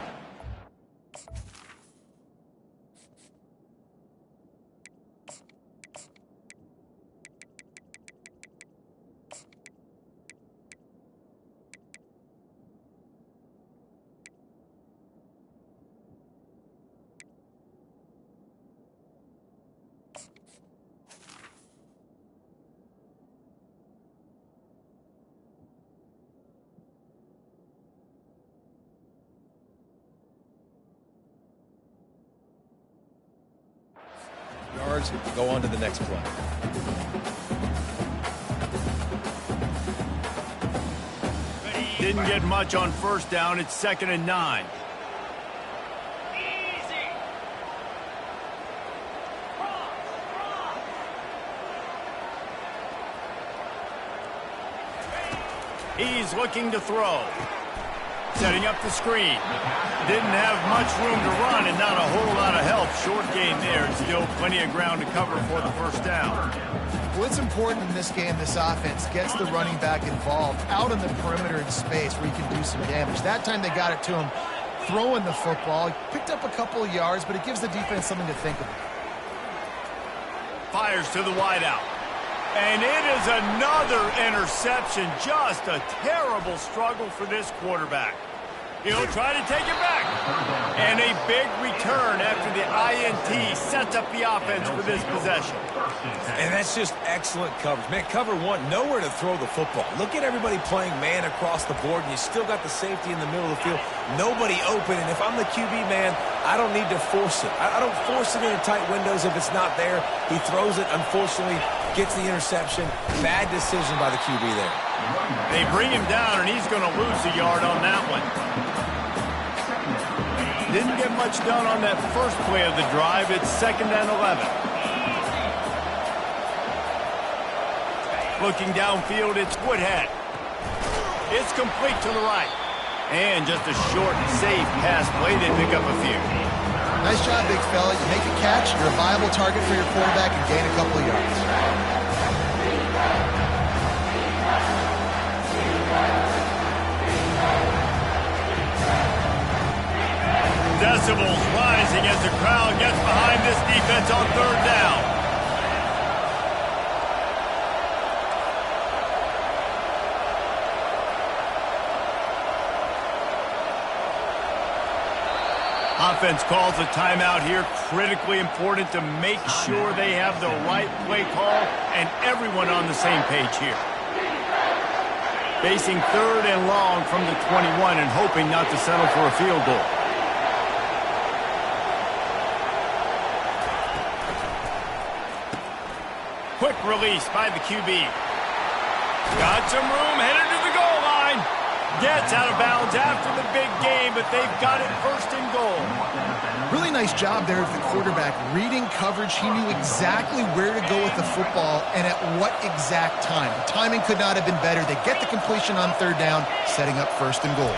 Yards, go on to the next play. Didn't get much on first down. It's 2nd and 9. He's looking to throw. Setting up the screen. Didn't have much room to run and not a whole lot of help. Short gain there. Still plenty of ground to cover for the first down. Well, it's important in this game, this offense gets the running back involved out on the perimeter in space where he can do some damage. That time they got it to him throwing the football. He picked up a couple of yards, but it gives the defense something to think about. Fires to the wideout. And it is another interception. Just a terrible struggle for this quarterback. He'll try to take it back. And a big return after the INT sets up the offense for this possession. And that's just excellent coverage. Man, cover one, nowhere to throw the football. Look at everybody playing man across the board, and you still got the safety in the middle of the field. Nobody open, and if I'm the QB, man, I don't need to force it. I don't force it into tight windows if it's not there. He throws it, unfortunately, gets the interception. Bad decision by the QB there. They bring him down, and he's going to lose a yard on that one. Didn't get much done on that first play of the drive. It's 2nd and 11. Looking downfield, it's Woodhead. It's complete to the right. And just a short and safe pass play. They pick up a few. Nice job, big fella. You make a catch, you're a viable target for your quarterback, and gain a couple of yards. Decibels rising as the crowd gets behind this defense on 3rd down. Offense calls a timeout here. Critically important to make sure they have the right play call and everyone on the same page here. Facing 3rd and long from the 21 and hoping not to settle for a field goal. Quick release by the QB. Got some room, headed to the goal line. Gets out of bounds after the big game, but they've got it 1st and goal. Really nice job there of the quarterback. Reading coverage, he knew exactly where to go with the football and at what exact time. The timing could not have been better. They get the completion on 3rd down, setting up 1st and goal.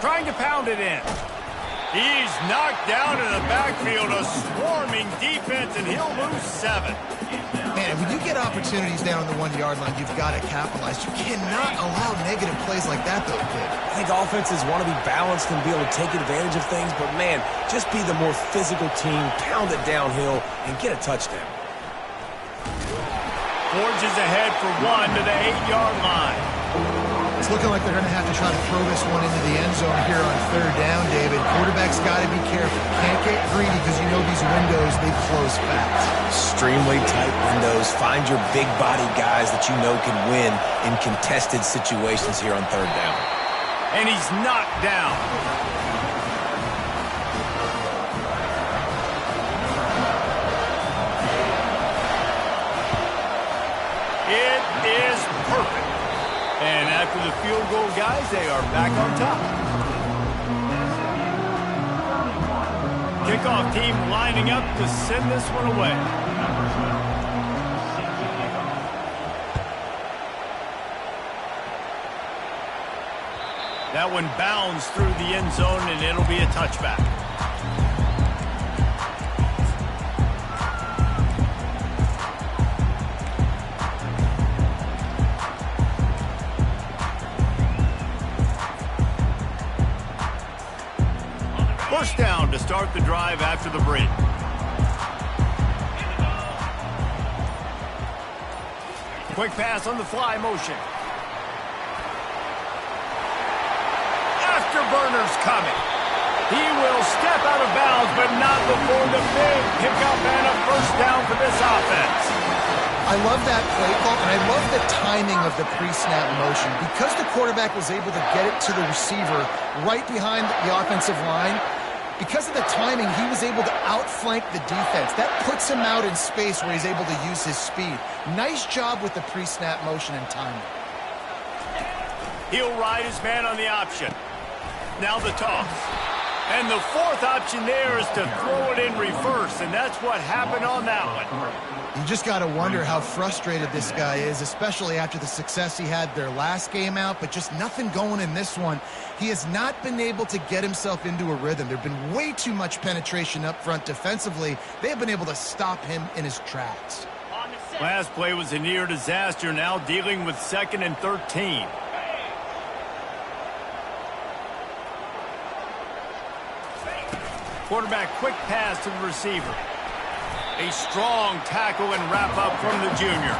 Trying to pound it in. He's knocked down in the backfield, a swarming defense, and he'll lose 7. Man, when you get opportunities down on the 1-yard line, you've got to capitalize. You cannot allow negative plays like that, though, kid. I think offenses want to be balanced and be able to take advantage of things, but, man, just be the more physical team, pound it downhill, and get a touchdown. Forges ahead for 1 to the 8-yard line. It's looking like they're going to have to try to throw this one into the end zone here on 3rd down, David. Quarterback's got to be careful. Can't get greedy because you know these windows, they close fast. Extremely tight windows. Find your big body guys that you know can win in contested situations here on 3rd down. And he's knocked down. It is perfect. And after the field goal, guys, they are back on top. Kickoff team lining up to send this one away. That one bounds through the end zone, and it'll be a touchback. First down to start the drive after the break. Quick pass on the fly motion. Afterburner's coming. He will step out of bounds, but not before the big pickup and a first down for this offense. I love that play call, and I love the timing of the pre-snap motion. Because the quarterback was able to get it to the receiver right behind the offensive line, because of the timing, he was able to outflank the defense. That puts him out in space where he's able to use his speed. Nice job with the pre-snap motion and timing. He'll ride his man on the option. Now the toss. And the fourth option there is to throw it in reverse, and that's what happened on that one. You just got to wonder how frustrated this guy is, especially after the success he had their last game out, but just nothing going in this one. He has not been able to get himself into a rhythm. There have been way too much penetration up front defensively. They have been able to stop him in his tracks. Last play was a near disaster, now dealing with 2nd and 13. Quarterback quick pass to the receiver. A strong tackle and wrap up from the junior.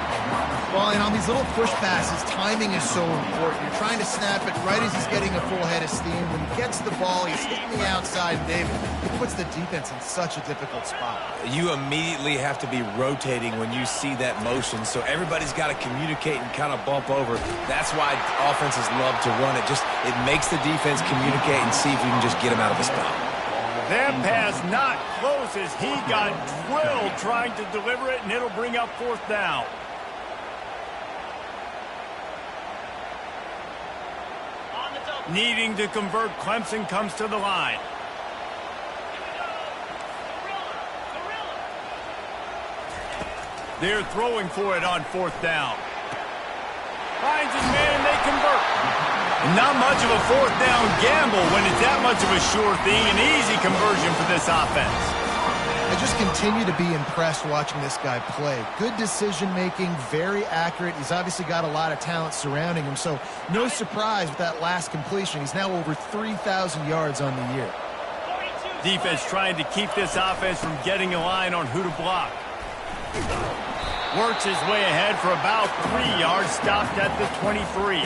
Well, and on these little push passes, timing is so important. You're trying to snap it right as he's getting a full head of steam. When he gets the ball, he's hitting the outside, David. It puts the defense in such a difficult spot. You immediately have to be rotating when you see that motion, so everybody's got to communicate and kind of bump over. That's why offenses love to run it. It makes the defense communicate and see if you can just get him out of the spot. That pass not close as he got drilled trying to deliver it, and it'll bring up 4th down. Needing to convert, Clemson comes to the line. They're throwing for it on 4th down. Finds his man, and they convert. Not much of a 4th down gamble when it's that much of a sure thing. An easy conversion for this offense. I just continue to be impressed watching this guy play. Good decision-making, very accurate. He's obviously got a lot of talent surrounding him, so no surprise with that last completion. He's now over 3,000 yards on the year. Defense trying to keep this offense from getting a line on who to block. Works his way ahead for about 3 yards, stopped at the 23.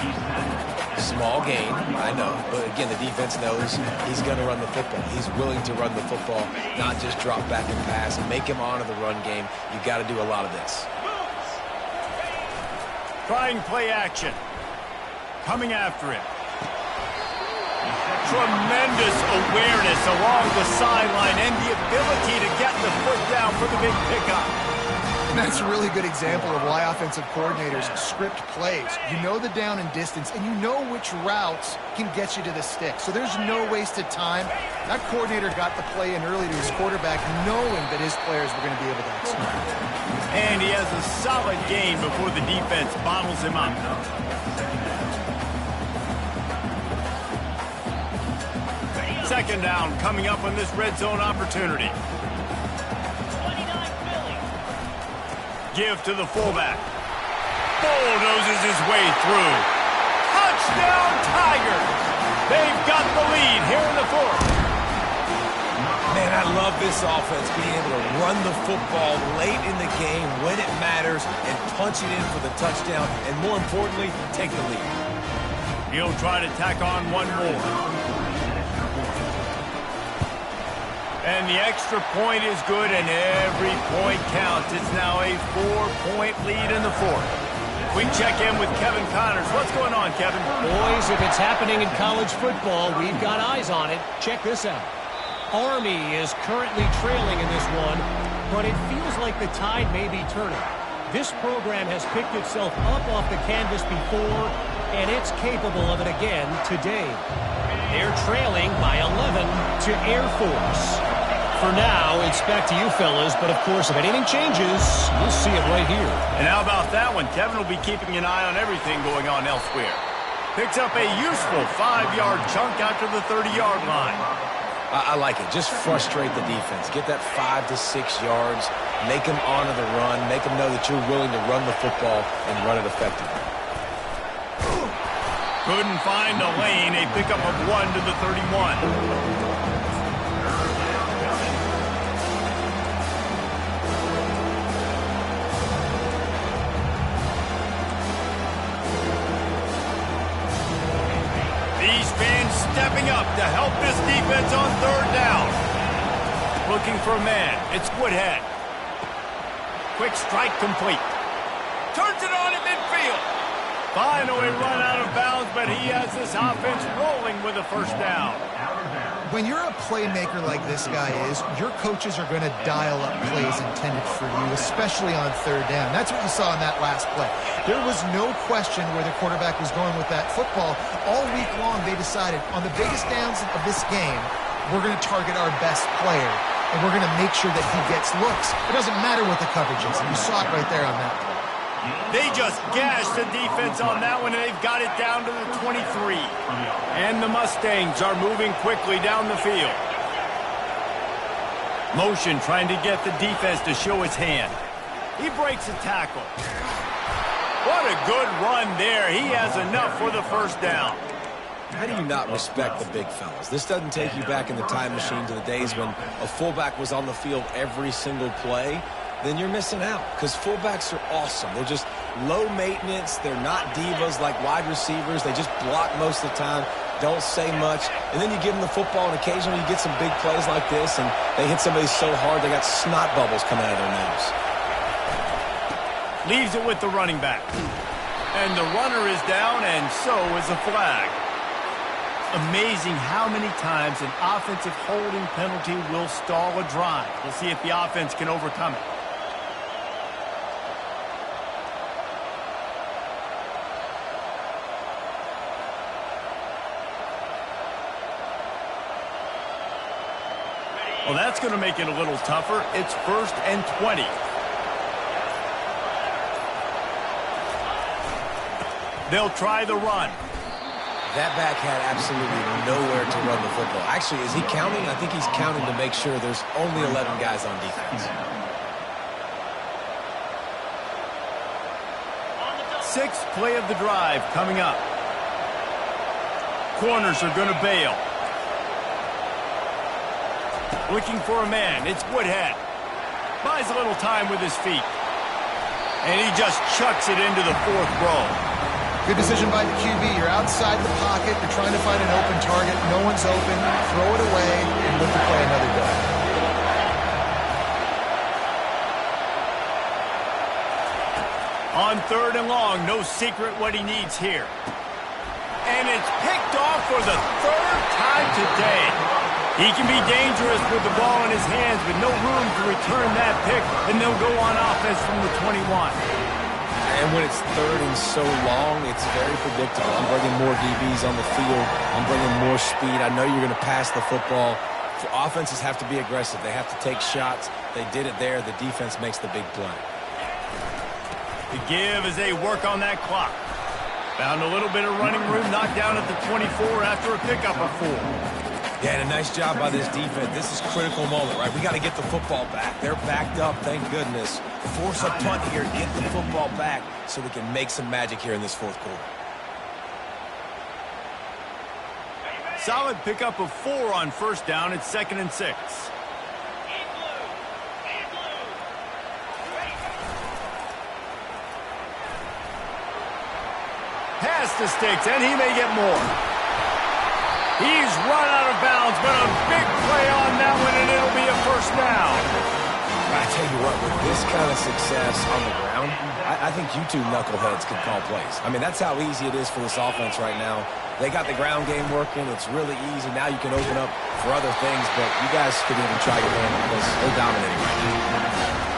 Small gain, I know, but again, the defense knows he's going to run the football. He's willing to run the football, not just drop back and pass and make him honor the run game. You got to do a lot of this. Trying play action. Coming after him. Tremendous awareness along the sideline and the ability to get the foot down for the big pickup. And that's a really good example of why offensive coordinators script plays. You know the down and distance, and you know which routes can get you to the stick. So there's no wasted time. That coordinator got the play in early to his quarterback, knowing that his players were going to be able to execute. And he has a solid gain before the defense bottles him up. Second down coming up on this red zone opportunity. Give to the fullback. Bulldozes his way through. Touchdown Tigers! They've got the lead here in the 4th. Man, I love this offense being able to run the football late in the game when it matters and punch it in for the touchdown and, more importantly, take the lead. He'll try to tack on one more. And the extra point is good, and every point counts. It's now a 4-point lead in the 4th. We check in with Kevin Connors. What's going on, Kevin? Boys, if it's happening in college football, we've got eyes on it. Check this out. Army is currently trailing in this one, but it feels like the tide may be turning. This program has picked itself up off the canvas before, and it's capable of it again today. They're trailing by 11 to Air Force. For now, it's back to you fellas, but of course, if anything changes, you'll see it right here. And how about that one? Kevin will be keeping an eye on everything going on elsewhere. Picks up a useful 5-yard chunk after the 30-yard line. I like it. Just frustrate the defense. Get that 5 to 6 yards. Make them honor the run. Make them know that you're willing to run the football and run it effectively. Couldn't find a lane. A pickup of 1 to the 31. stepping up to help this defense on third down. Looking for a man. It's Woodhead. Quick strike complete. Turns it on at midfield. Finally run out of bounds, but he has this offense rolling with a first down. When you're a playmaker like this guy is, your coaches are going to dial up plays intended for you, especially on third down. That's what you saw in that last play. There was no question where the quarterback was going with that football. All week long, they decided on the biggest downs of this game, we're going to target our best player, and we're going to make sure that he gets looks. It doesn't matter what the coverage is, and you saw it right there on that play. They just gashed the defense on that one, and they've got it down to the 23. And the Mustangs are moving quickly down the field. Motion trying to get the defense to show its hand. He breaks a tackle. What a good run there. He has enough for the first down. How do you not respect the big fellas? This doesn't take you back in the time machine to the days when a fullback was on the field every single play. Then you're missing out, because fullbacks are awesome. They're just low maintenance. They're not divas like wide receivers. They just block most of the time, don't say much. And then you give them the football, and occasionally you get some big plays like this, and they hit somebody so hard they got snot bubbles coming out of their nose. Leaves it with the running back. And the runner is down, and so is a flag. Amazing how many times an offensive holding penalty will stall a drive. We'll see if the offense can overcome it. Well, that's going to make it a little tougher. It's 1st and 20. They'll try the run. That back had absolutely nowhere to run the football. Actually, is he counting? I think he's counting to make sure there's only 11 guys on defense. 6th play of the drive coming up. Corners are going to bail. Looking for a man. It's Woodhead. Buys a little time with his feet. And he just chucks it into the 4th row. Good decision by the QB. You're outside the pocket. You're trying to find an open target. No one's open. Throw it away and look to play another down. On 3rd and long, no secret what he needs here. And it's picked off for the 3rd time today. He can be dangerous with the ball in his hands, but no room to return that pick, and they'll go on offense from the 21. And when it's 3rd and so long, it's very predictable. I'm bringing more DBs on the field. I'm bringing more speed. I know you're going to pass the football. Offenses have to be aggressive. They have to take shots. They did it there. The defense makes the big play. The give as they work on that clock. Found a little bit of running room, knocked down at the 24 after a pickup of 4. Yeah, and a nice job by this defense. This is a critical moment, right? We got to get the football back. They're backed up, thank goodness. Force a punt here, get the football back so we can make some magic here in this 4th quarter. Solid pickup of 4 on 1st down. It's 2nd and 6. Pass the sticks, and he may get more. He's run out of bounds, but a big play on that one, and it'll be a 1st down. I tell you what, with this kind of success on the ground, I think you two knuckleheads could call plays. I mean, that's how easy it is for this offense right now. They got the ground game working. It's really easy. Now you can open up for other things, but you guys could even try your hand because they're dominating right now.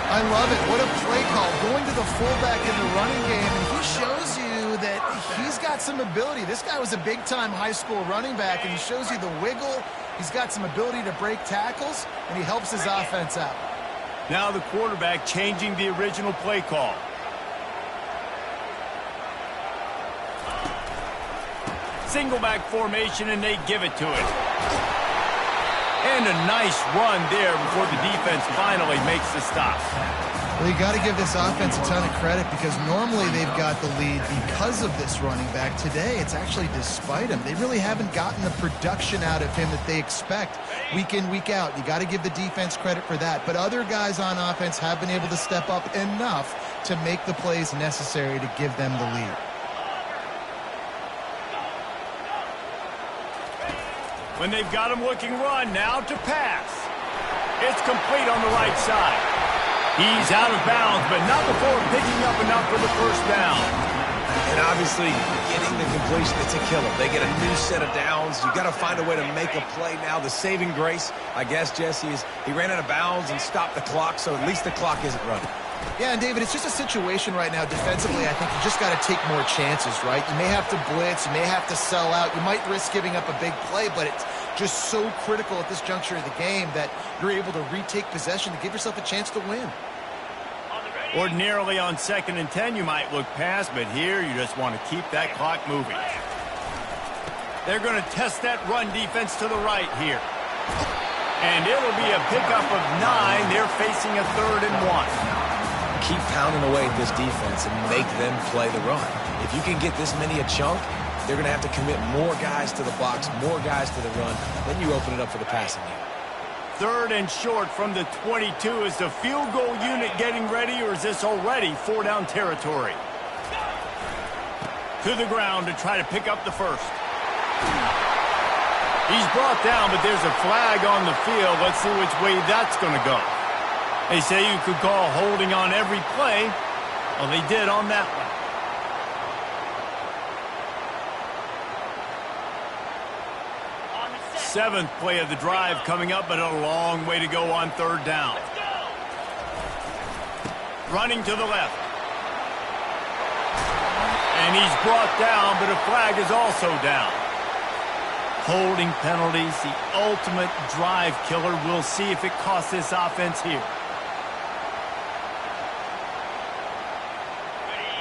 I love it. What a play call. Going to the fullback in the running game, and he shows you that he's got some ability. This guy was a big-time high school running back, and he shows you the wiggle. He's got some ability to break tackles, and he helps his offense out. Now the quarterback changing the original play call. Single back formation, and they give it to it. And a nice run there before the defense finally makes the stop. Well, you got to give this offense a ton of credit because normally they've got the lead because of this running back. Today, it's actually despite him. They really haven't gotten the production out of him that they expect week in, week out. You got to give the defense credit for that. But other guys on offense have been able to step up enough to make the plays necessary to give them the lead. When they've got him looking run, now to pass. It's complete on the right side. He's out of bounds, but not before picking up enough for the first down. And obviously, getting the completion, it's a killer. They get a new set of downs. You've got to find a way to make a play now. The saving grace, I guess, Jesse, is he ran out of bounds and stopped the clock, so at least the clock isn't running. Yeah, and David, it's just a situation right now defensively. I think you just got to take more chances, right? You may have to blitz. You may have to sell out. You might risk giving up a big play, but it's just so critical at this juncture of the game that you're able to retake possession to give yourself a chance to win. Ordinarily on 2nd and 10, you might look past, but here you just want to keep that clock moving. They're going to test that run defense to the right here. And it'll be a pickup of 9. They're facing a 3rd and 1. Keep pounding away at this defense and make them play the run. If you can get this many a chunk, they're going to have to commit more guys to the box, more guys to the run. Then you open it up for the passing game. 3rd and short from the 22. Is the field goal unit getting ready, or is this already 4-down territory? To the ground to try to pick up the first. He's brought down, but there's a flag on the field. Let's see which way that's going to go. They say you could call holding on every play. Well, they did on that one. Seventh play of the drive coming up, but a long way to go on 3rd down. Running to the left. And he's brought down, but a flag is also down. Holding penalties, the ultimate drive killer. We'll see if it costs this offense here.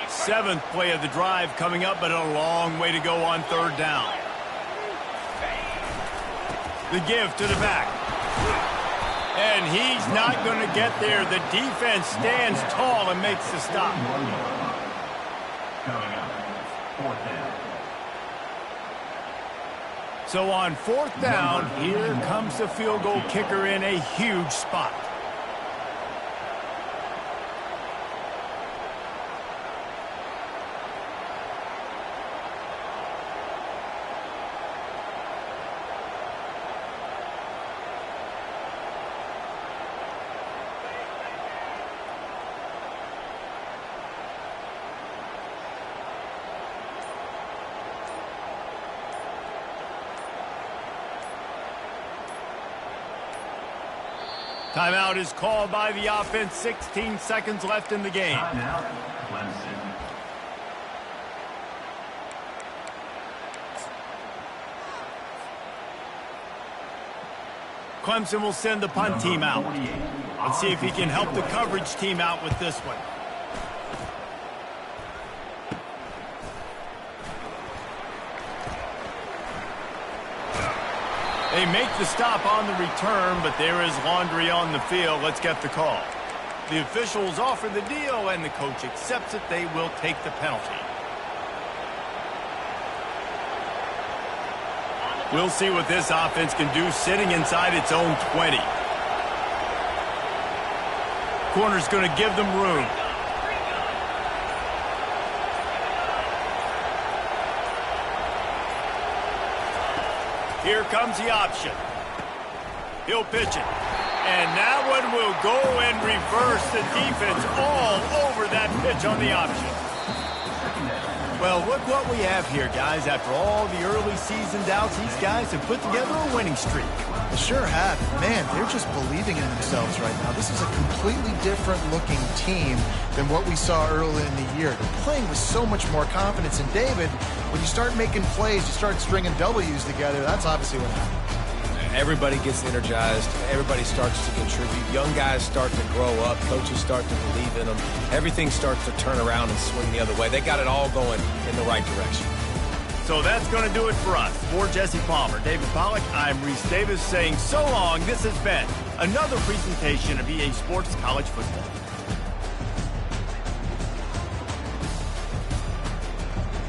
7th play of the drive coming up, but a long way to go on 3rd down. The give to the back. And he's not going to get there. The defense stands tall and makes the stop. Coming up, 4th down. So on 4th down, here comes the field goal kicker in a huge spot. Timeout is called by the offense. 16 seconds left in the game. Timeout, Clemson. Clemson will send the punt team out. Let's see if he can help the coverage team out with this one. They make the stop on the return, but there is laundry on the field. Let's get the call. The officials offer the deal, and the coach accepts it. They will take the penalty. We'll see what this offense can do sitting inside its own 20. Corner's going to give them room. Here comes the option. He'll pitch it. And that one will go and reverse the defense all over that pitch on the option. Well, look what we have here, guys. After all the early season doubts, these guys have put together a winning streak. They sure have. Man, they're just believing in themselves right now. This is a completely different looking team than what we saw early in the year. They're playing with so much more confidence. And David, when you start making plays, you start stringing W's together, that's obviously what happens. Everybody gets energized. Everybody starts to contribute. Young guys start to grow up. Coaches start to believe in them. Everything starts to turn around and swing the other way. They got it all going in the right direction. So that's going to do it for us. For Jesse Palmer, David Pollack, I'm Reese Davis saying so long. This has been another presentation of EA Sports College Football.